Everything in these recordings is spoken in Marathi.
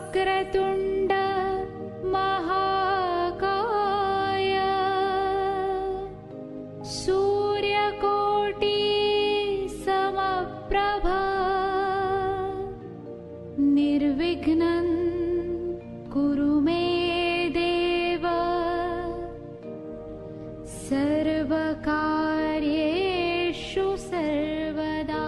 वक्रतुंड महाकाय सूर्यकोटि समप्रभा निर्विघ्नं कुरु मे देव सर्वकार्येषु सर्वदा।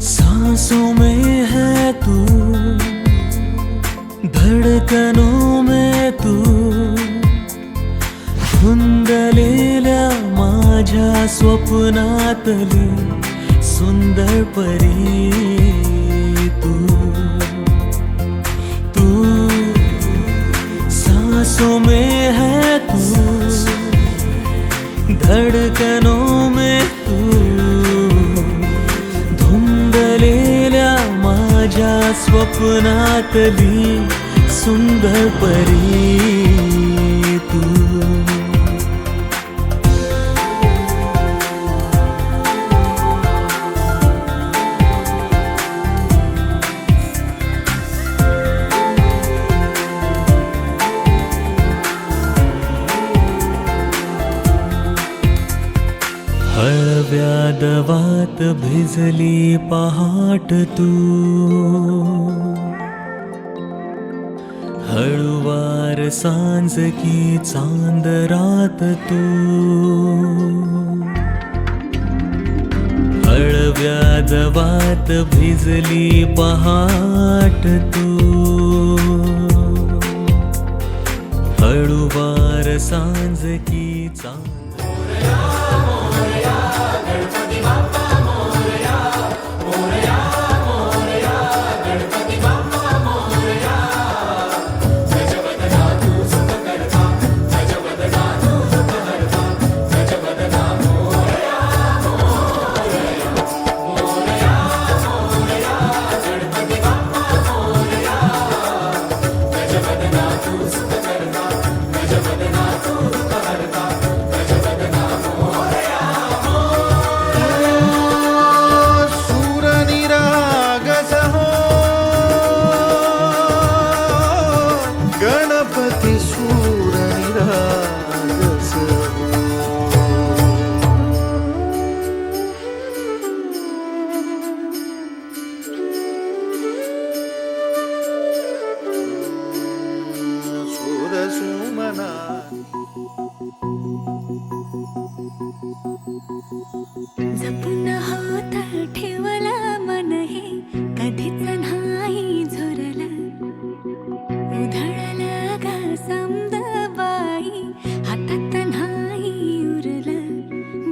सांसों में है तू, धडकनों में तू, धुंदलेल्या माझ्या स्वप्नातली सुंदर परी तू। तू सांसों में है तू, धडकनों में तू, धुंदलेल्या माझ्या स्वप्नातली सुंदर परी तू। हळव्या दवात भिजली पहाट तू, हळुवार सांज की चांद रात तू। हळव्या दवात भिजली पहाट तू, हळुवार सांज की चांद। जपून होत ठेवला मन हे कधीच नाही झुरलं, उधळलं ग समद बाई हातात नाही उरलं।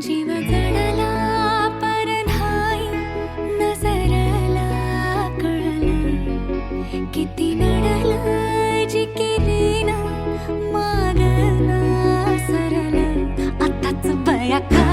जीव जडला पर नाही नजरला कळलं, किती नडलं जिकिरीन मागना सरलं। आताच बया का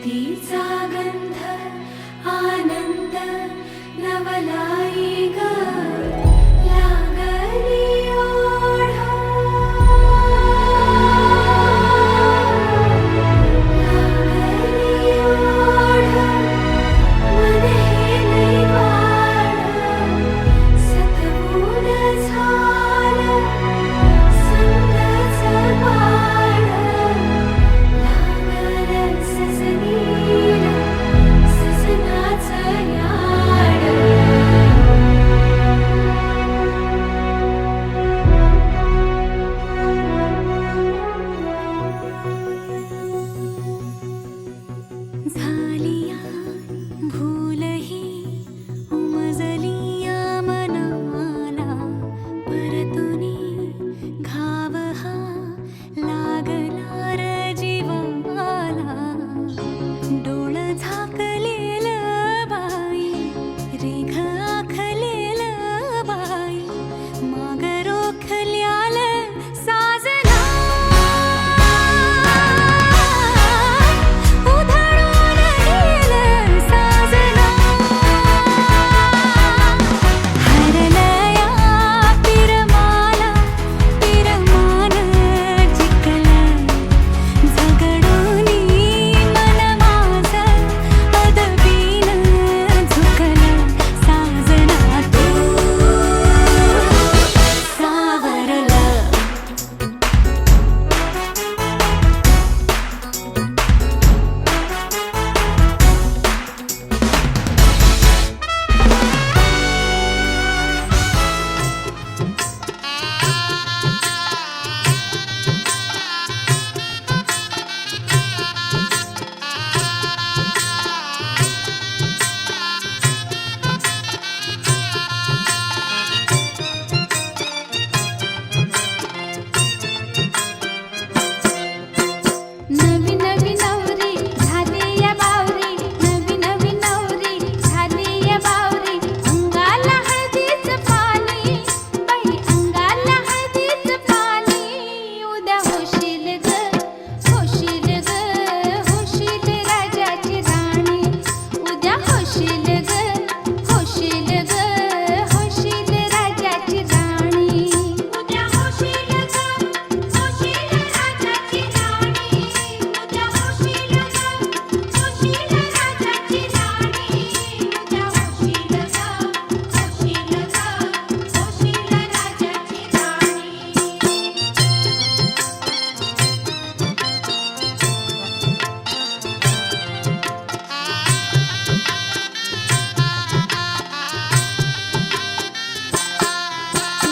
प्रीतीचा गंध आनंद नवलाई ग लागली ओढा लागली ओढा मन हे नैवाड सतगुण झालं संगच पाड लागलं सजनीला सजनाचं याड झालिया भूलही उमजलिया मनाला परतुनी घाव हा लागला र जीवाला डोळ झाकलेलं बाई रेघ आखलेलं बाई माग रोखल्यालं साजना उधळून गेलं साजना हरलया पिरमाला पिरमान जिंकलं झगडूनी मन माझं अदबीन झुकलं साजना तू सावरलं नवी नवी नवरी झाली या बावरी नवी नवी नवरी झाली या बावरी अंगाला हळदीचं पाणी बाई अंगाला हळदीचं पाणी उद्या होशील ग होशील ग होशील राजाची राणी उद्या होशील ग होशील ग होशील राजाची राणी उद्या होशील ग होशील राजाची राणी उद्या होशील ग होशील राजाची राणी उद्या होशील ग होशील ग होशील राजाची राणी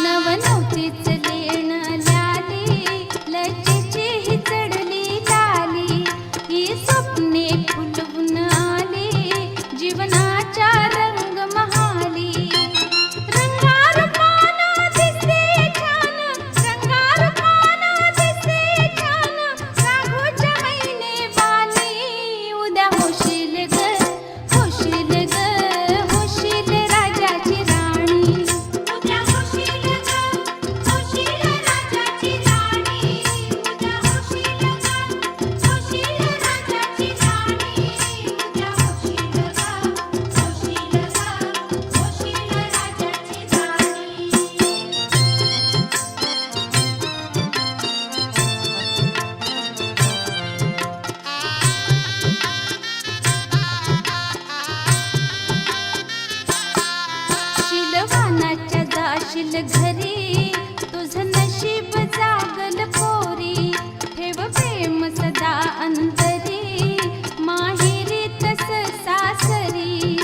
नवनवतीच लेण ल्याली लज्जेची ही चढली लाली ही स्वप्ने फुलवून आली जीवनाच्या रंग महाली रंगारूपानं दिसते छान रंगारूपानं दिसते छान राघोच्या महिने बाली उद्या होशील ग होशील ग होशील राजाची राणी उद्या होशील ग होशील राजाची राणी उद्या होशील ग होशील राजाची राणी उद्या होशील ग होशील ग होशील राजाची शिलवानाच्या जाशील घरी तुझं नशीब जागल पोरी ठेव प्रेम सदा अंतरी माहेरी तस सासरी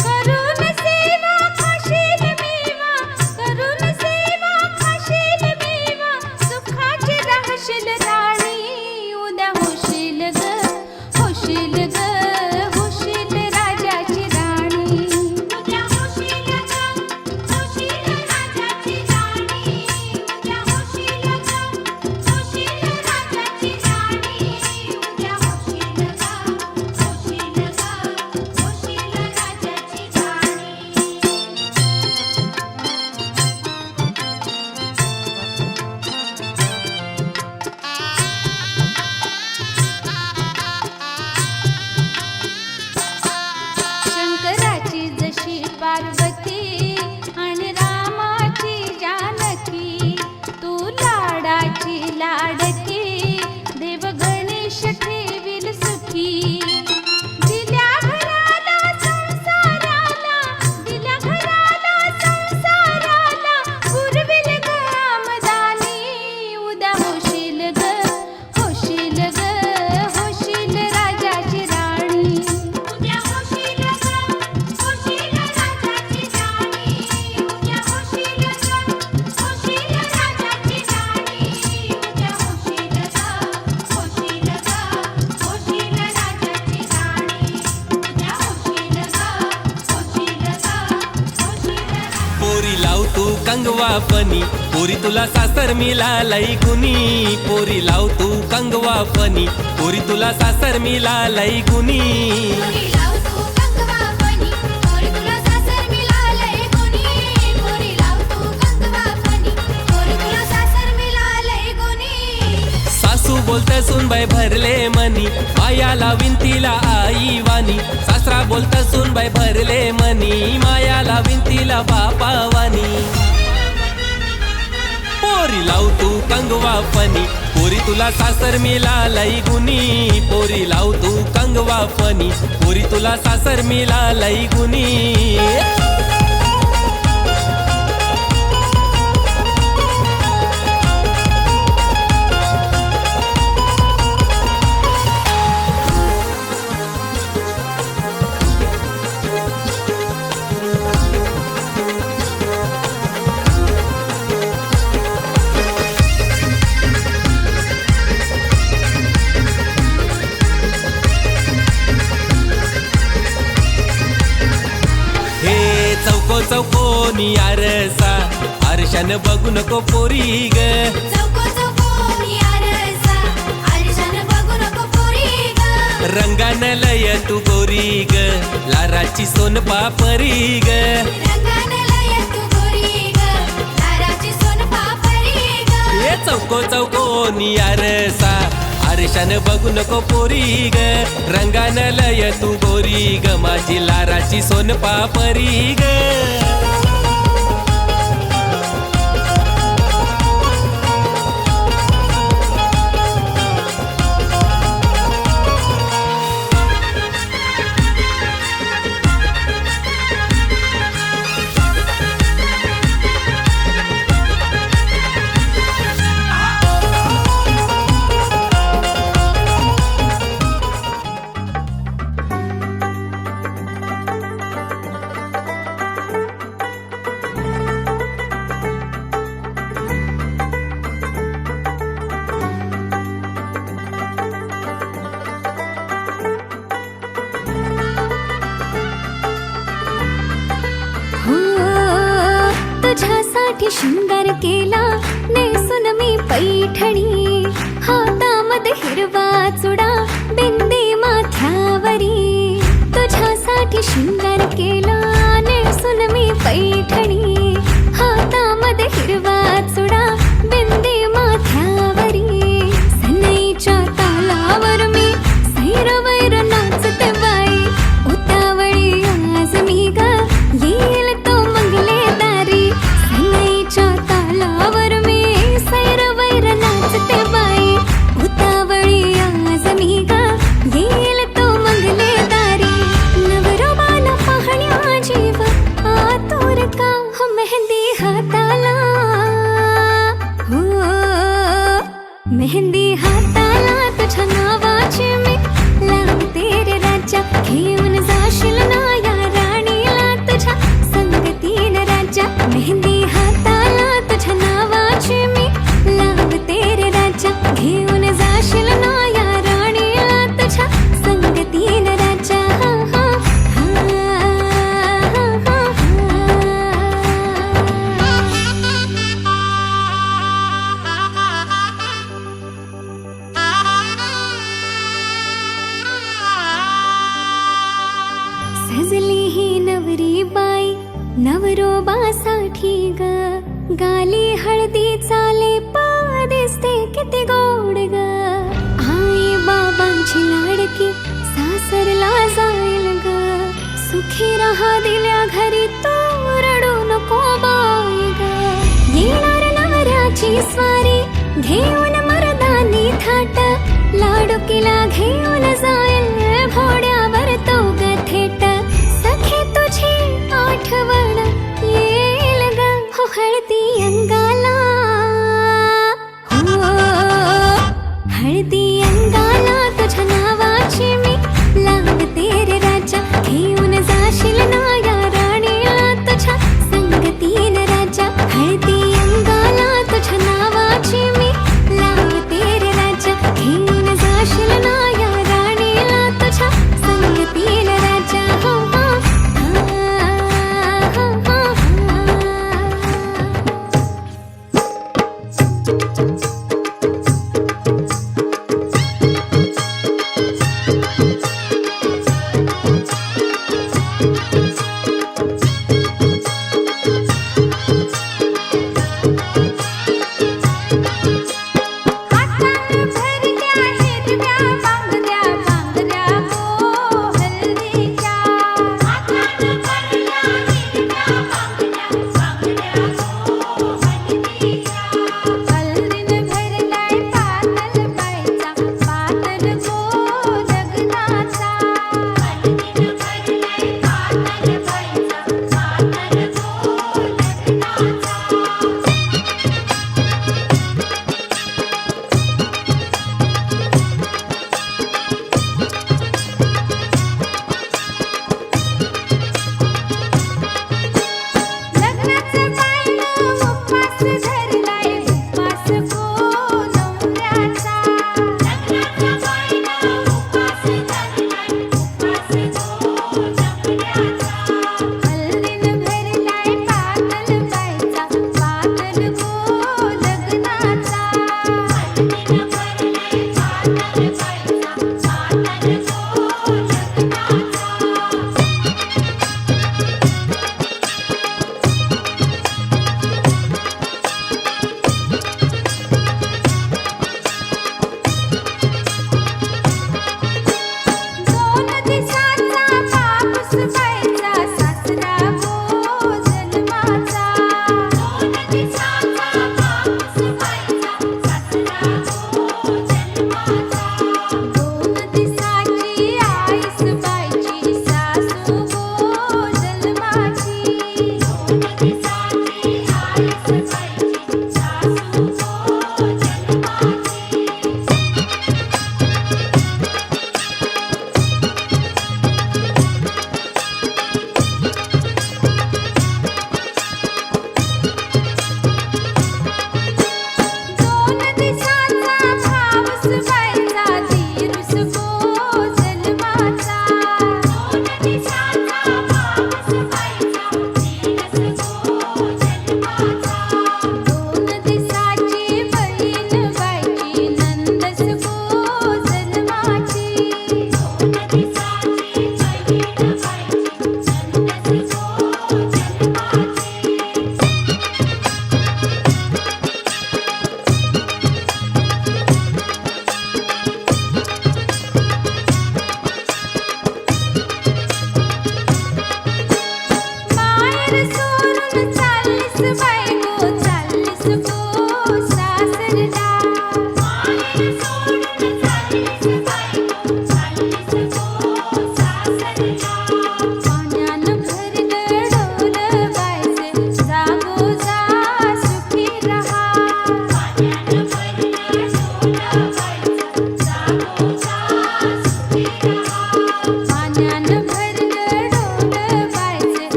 करून सेवा खाशील मेवा करून सेवा खाशील मेवा सुखाची राहशील राणी उद्या होशील ग होशील ग होशील राजाची राणी उद्या होशील ग होशील राजाची कंगवा फनी पोरी तुला सासर मिळालंय गुनी पोरी लाव तू कंगवा फनी पोरी तुला सासर मिळालंय गुनी पोरी लाव तू कंगवा फनी पोरी तुला सासर मिळालंय गुनी पोरी लाव तू कंगवा फनी पोरी तुला सासर मिळालंय गुनी सासू बोलते सुनबाई भरले मनी माया लावीन तिला आई वाणी सासरा बोलता सुनबाई भरले मनी माया लावीन तिला बापा वाणी पोरी लाव तू कंगवा फनी पोरी तुला सासर मिळालंय गुनी पोरी लाव तू कंगवा फनी पोरी तुला सासर मिळालंय गुनी चौकोनी आरसा आरशान बघू नको पोरी ग चौको चौकोनी आरसा आरशान बघू नको पोरी ग रंगान लय तू गोरी ग लाराची सोन पापरी ग रंगान लय तू गोरी ग लाराची सोन पापरी ग ये चौकोनी आरसा आरशान बघू नको पोरी ग रंगान लय तू गोरी ग माझी लाराची सोन पापरी ग तुझ्यासाठी शृंगार केला नेसून मी पैठणी हातामध्ये हिरवा चुडा बिंदी माथ्यावरी तुझ्यासाठी शृंगार केला नेसून मी पैठणी हातामध्ये हिरवा चुडा बिंदी माथ्यावरी सनईच्या तालावर मी सैरवैर नाचते बाई उतावळी आज मी ग येईल तो मंगले सनईच्या तालावर मी सैरवैर नाचते बाई उतावळी आज मी ग येईल तो मंगले दारी नवरोबाला पाहण्या जीव आतुर का हो मेहंदी हाताला हो मेहंदी हाताला तुझ्या नावाची मी लावते रे राजा घेऊन जाशील ना या राणीला तुझ्या संगतीन राजा मेहंदी हाताला तुझ्या नावाची मी लावते रे राजा घेऊन जाशील ना या राणीला तुझ्या संगतीन राजा सजली ही नवरी बाई नवरोबासाठी ग गाली हळदी चाले पा दिसते किती गोड ग आई बाबांची लाडकी सासरला जाईल ग सुखी राहा दिल्या घरी तो रडू नको बाई ग येणार नवऱ्याची स्वारी घेऊन मर्दानी थाट लाडुकीला घेऊन जाईल घोड्यावर तो ग थेट सखे तुझी आठवण येईल ग हो हळदी अंगाला हो हळदी अंगाला तुझ्या नावाची मी लावते रे राजा घेऊन जाशील ना या राणीला तुझ्या संगतीन राजा हळदी अंगाला तुझ्या नावाची मी लावते रे राजा घेऊन जाशील ना या राणीला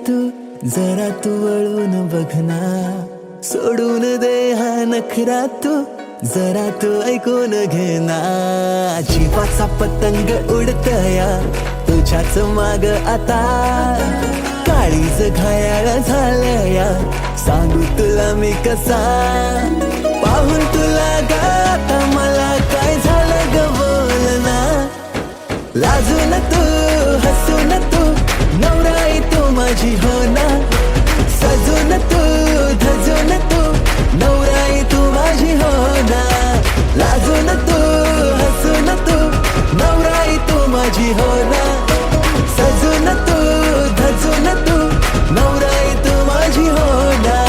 तू जरा तू वळून बघ ना, सोडून दे हा नखरा तू जरा तू ऐकून घे ना. जीवाचा पतंग उडतया तुझ्याच माग आता, काळीज घायाळ झालया सांगू तुला मी कसा. पाहून तुला ग आता मला काय झालं ग बोल ना. लाजून तू हसून तू नवराई तू माझी हो ना. सजून तू धजून तू नवराई तू माझी हो ना. लाजून तू हसून तू नवराई तू माझी हो ना. सजून तू धजून तू नवराई तू माझी हो ना.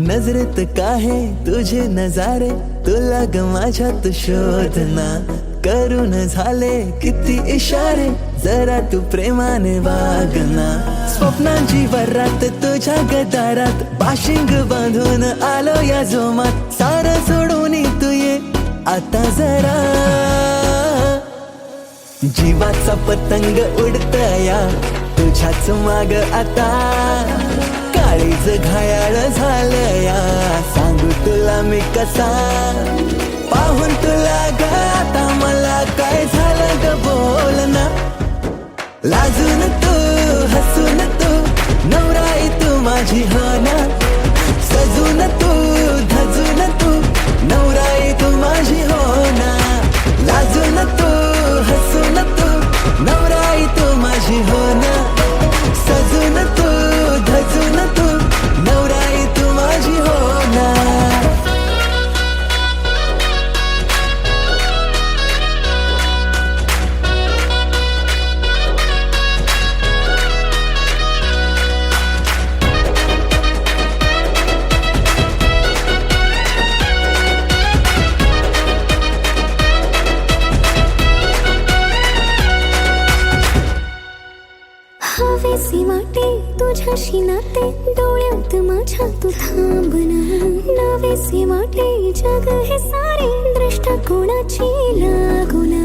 नजरेत काहे तुझे नजारे तुला ग माझ्यात शोधना. करून झाले किती इशारे जरा तू प्रेमाने वागना. स्वप्नांची वरात तुझ्या गदारात बाशिंग बांधून आलो या जोमात. सारं सोडून तू ये आता जरा. जीवाचा पतंग उडतया तुझ्याच माग आता, काळीज घायाळ झालया सांगू तुला मी कसा. पाहून तुला ग आता मला काय झालं ग बोल ना. लाजून तू हसून तू नवराई तू माझी हो ना. सजून तू धजून तू नवराई तू माझी हो ना. लाजून तू हसून तू नवराई तू माझी हो ना. सजून तू धजून तू नवराई तू माझी हो ना. हवेसी वाटे तुझ्याशी नाते डोळ्यात माझ्या तू थांबना. नवेसी वाटे जग हे सारे दृष्टिकोनाची लागुना.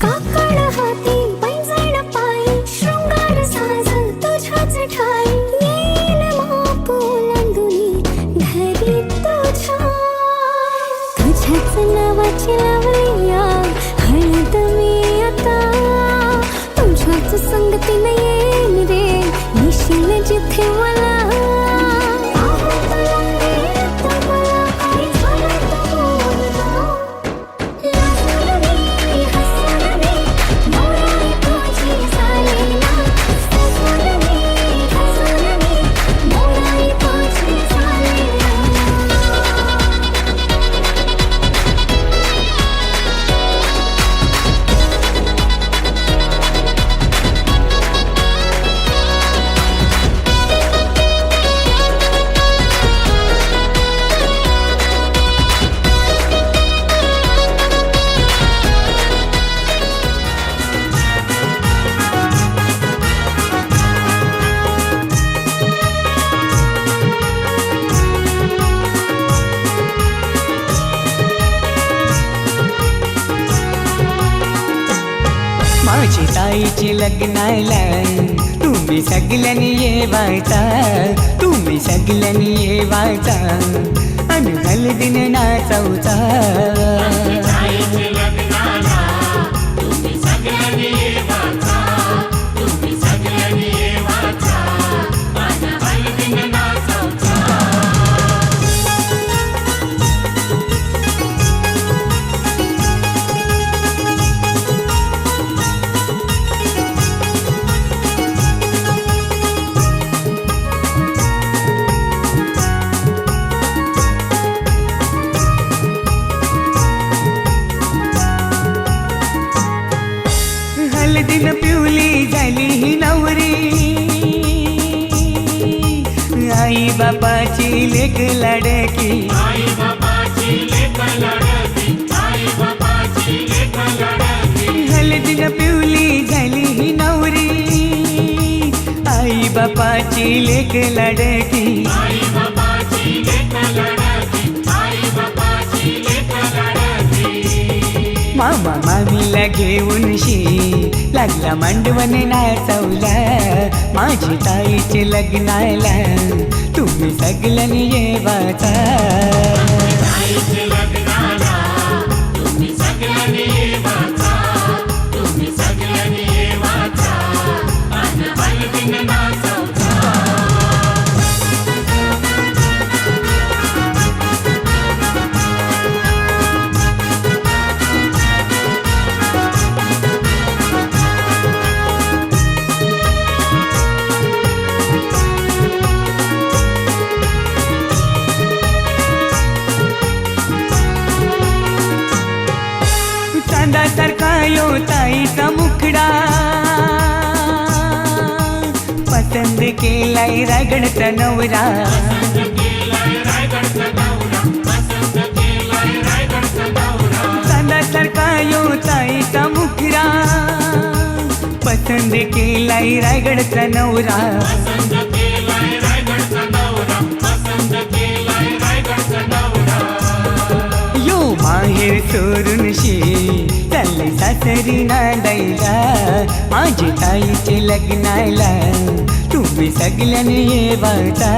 काकड हाती पैंजण पायी शृंगार साज तुझ्याच ठाई. येईल माप ओलांडुनी घरी तुझ्याच नावाची लावली आग हळद मी आता. तुझ्याच संगतीने येईन रे निशील जिथे मला. माझी ताईची लग्नाला तुम्ही सगळ्यांनी येवायचा. तुम्ही सगळ्यांनी येवायचा आणि हलदीन नाचवचा. हलदीन पिवली झाली ही नवरी. आई बापाची लेक लाडकी. बापाची लेक लाडकी मामा मामीला घेऊन लागला मांडवण नाचवला माझी ताईचे लग्नाला तुम्ही सगळ्यांनी ये वाचा चांदासारखा यो ताईचा मुखडा पसंद केलाय रायगडचा नवरा चांदासारखा यो ताईचा मुखडा पसंद केलाय रायगडचा नवरा यो माहेर सोडून चालले सासरी नांदायला माझी ताईचे लग्नाला तुम्ही सगळ्यांनी ये वाचा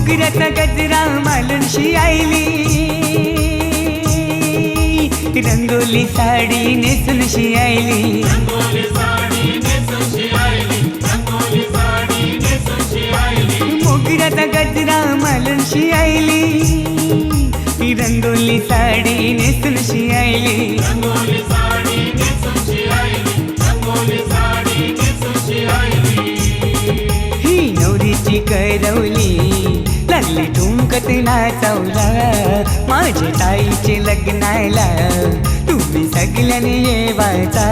मोगऱ्याचा गजरा मालूनशी आईली रंगोली साडी नेसूनशी आईली मोगऱ्याचा गजरा मालूनशी आईली रंगोली साडी नेसूनशी आईली ही नवरीची करवली लागली ठुमकत नाचवला माझी ताईचे लग्नाला तुम्ही सगळ्यांनी ये वाचा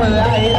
आहे